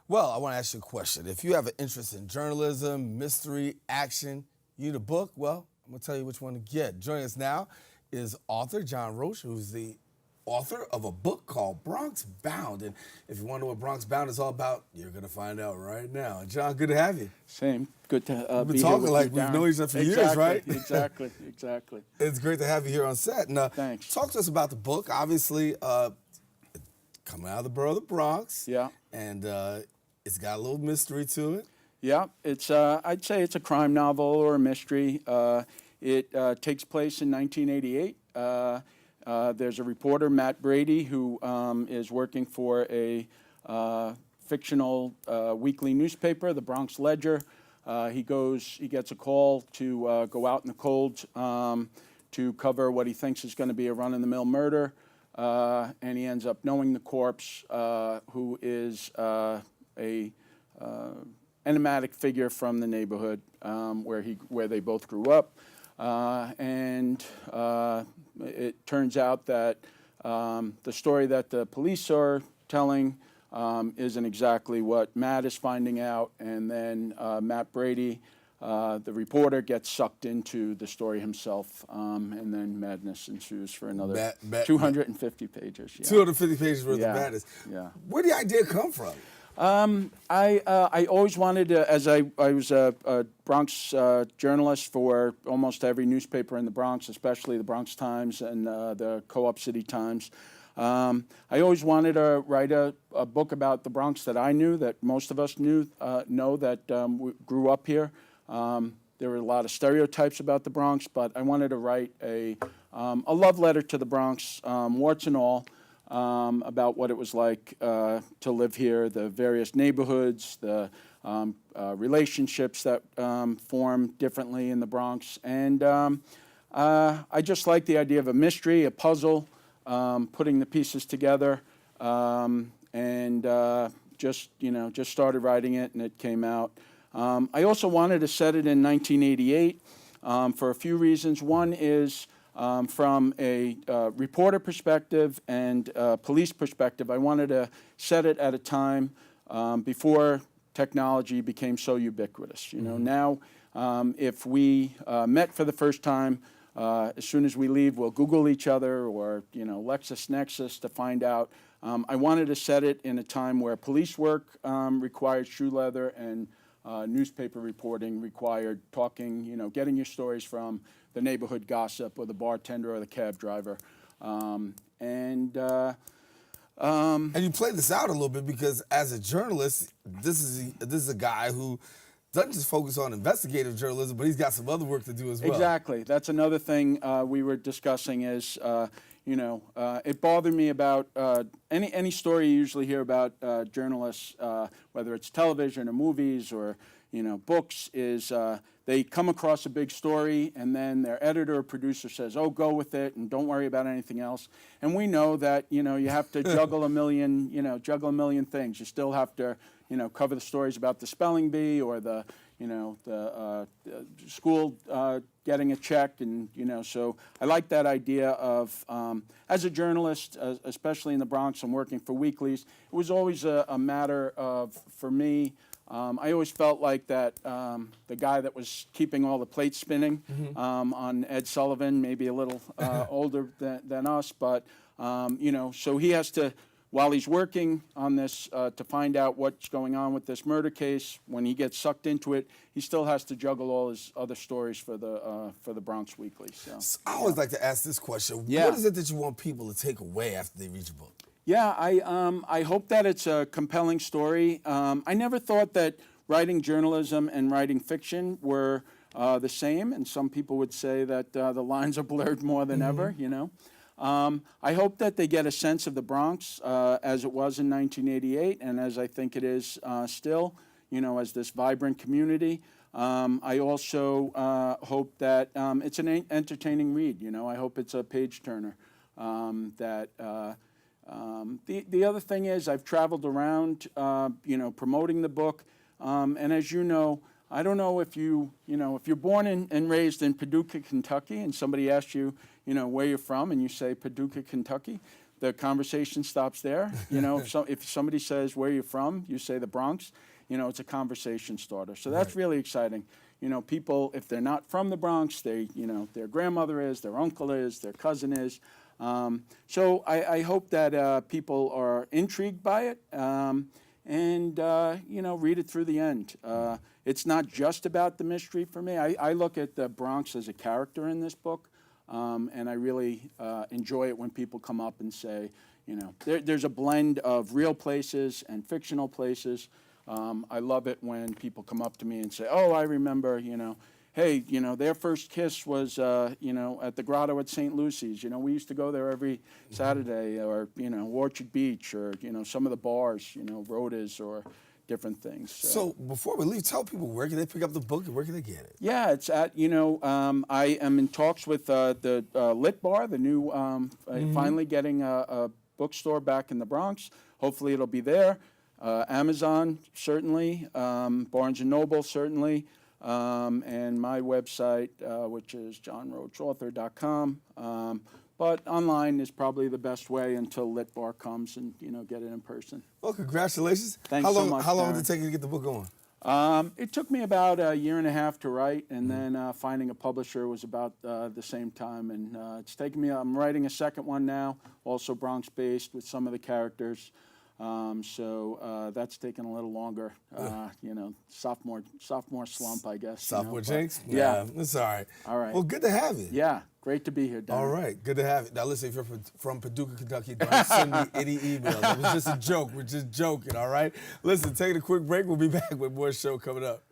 Well, I want to ask you a question. If you have an interest in journalism, mystery, action, you need a book, well, I'm going to tell you which one to get. Joining us now is author John Roche, who's the author of a book called Bronx Bound. And if you wonder what Bronx Bound is all about, you're going to find out right now. John, good to have you. Same. Good to We've been be talking here with like you, we've Daren. known each other for years, right? Exactly. It's great to have you here on set. And, Thanks. Talk to us about the book. Obviously, coming out of the borough of the Bronx. Yeah. And it's got a little mystery to it. Yeah, it's. I'd say it's a crime novel or a mystery. It takes place in 1988. There's a reporter, Matt Brady, who is working for a fictional weekly newspaper, the Bronx Ledger. He gets a call to go out in the cold to cover what he thinks is going to be a run-of-the-mill murder, and he ends up knowing the corpse, who is a enigmatic figure from the neighborhood where they both grew up, and it turns out that the story that the police are telling isn't exactly what Matt is finding out, and then Matt Brady, the reporter, gets sucked into the story himself, and then madness ensues for another 250 pages. Yeah. 250 pages worth of madness. Yeah. Where did the idea come from? I always wanted to, as I was a Bronx journalist for almost every newspaper in the Bronx, especially the Bronx Times and the Co-op City Times. I always wanted to write a book about the Bronx that I knew, that most of us know that we grew up here. There were a lot of stereotypes about the Bronx, but I wanted to write a love letter to the Bronx, warts and all. About what it was like to live here, the various neighborhoods, the relationships that form differently in the Bronx. And I just like the idea of a mystery, a puzzle, putting the pieces together, and just started writing it, and it came out. I also wanted to set it in 1988 for a few reasons. One is from a reporter perspective and police perspective. I wanted to set it at a time before technology became so ubiquitous. Now if we met for the first time, as soon as we leave, we'll Google each other or LexisNexis to find out. I wanted to set it in a time where police work required shoe leather and newspaper reporting required talking, getting your stories from the neighborhood gossip or the bartender or the cab driver. And you play this out a little bit because as a journalist, this is a guy who doesn't just focus on investigative journalism, but he's got some other work to do as well. Exactly. That's another thing we were discussing is, it bothered me about any story you usually hear about journalists, whether it's television or movies or books, is they come across a big story and then their editor or producer says, "Oh, go with it and don't worry about anything else." And we know that you have to juggle a million things. You still have to cover the stories about the spelling bee or the school getting a check, and so I like that idea of as a journalist, especially in the Bronx and working for weeklies, it was always a matter of, for me, I always felt like that the guy that was keeping all the plates spinning on Ed Sullivan, maybe a little older than us, but so he has to, while he's working on this to find out what's going on with this murder case, when he gets sucked into it, he still has to juggle all his other stories for the Bronx Weekly. So I always like to ask this question: Yeah. What is it that you want people to take away after they read your book? Yeah, I hope that it's a compelling story. I never thought that writing journalism and writing fiction were the same, and some people would say that the lines are blurred more than ever, I hope that they get a sense of the Bronx as it was in 1988 and as I think it is still, as this vibrant community. I also hope that it's an entertaining read. I hope it's a page-turner. The other thing is I've traveled around, promoting the book, and as you know, I don't know if if you're born and raised in Paducah, Kentucky, and somebody asks you, where you're from, and you say Paducah, Kentucky, the conversation stops there. You know, if somebody says, where are you from? You say the Bronx. You know, it's a conversation starter. So that's really exciting. You know, people, if they're not from the Bronx, their grandmother is, their uncle is, their cousin is. So I hope that people are intrigued by it and, read it through the end. It's not just about the mystery for me. I look at the Bronx as a character in this book, and I really enjoy it when people come up and say, there's a blend of real places and fictional places. I love it when people come up to me and say, oh, I remember, hey, their first kiss was, at the grotto at St. Lucy's. We used to go there every Saturday, or, Orchard Beach, or, some of the bars, Rhoda's or different things. So before we leave, tell people, where can they pick up the book and where can they get it? Yeah, it's at, I am in talks with the Lit Bar, the new, finally getting a bookstore back in the Bronx. Hopefully it'll be there. Amazon, certainly. Barnes & Noble, certainly. And my website, which is johnrocheauthor.com. But online is probably the best way until Lit Bar comes and, get it in person. Well, congratulations. Thanks so much, How long Daren. did it take you to get the book going? It took me about a year and a half to write, and then finding a publisher was about the same time. And it's taken me, I'm writing a second one now, also Bronx-based with some of the characters. So that's taken a little longer, sophomore slump, I guess. Sophomore jinx? Yeah. It's all right. All right. Well, good to have you. Yeah, great to be here, Daren. All right, good to have you. Now, listen, if you're from Paducah, Kentucky, don't send me any emails. That was just a joke. We're just joking, all right? Listen, taking a quick break. We'll be back with more show coming up.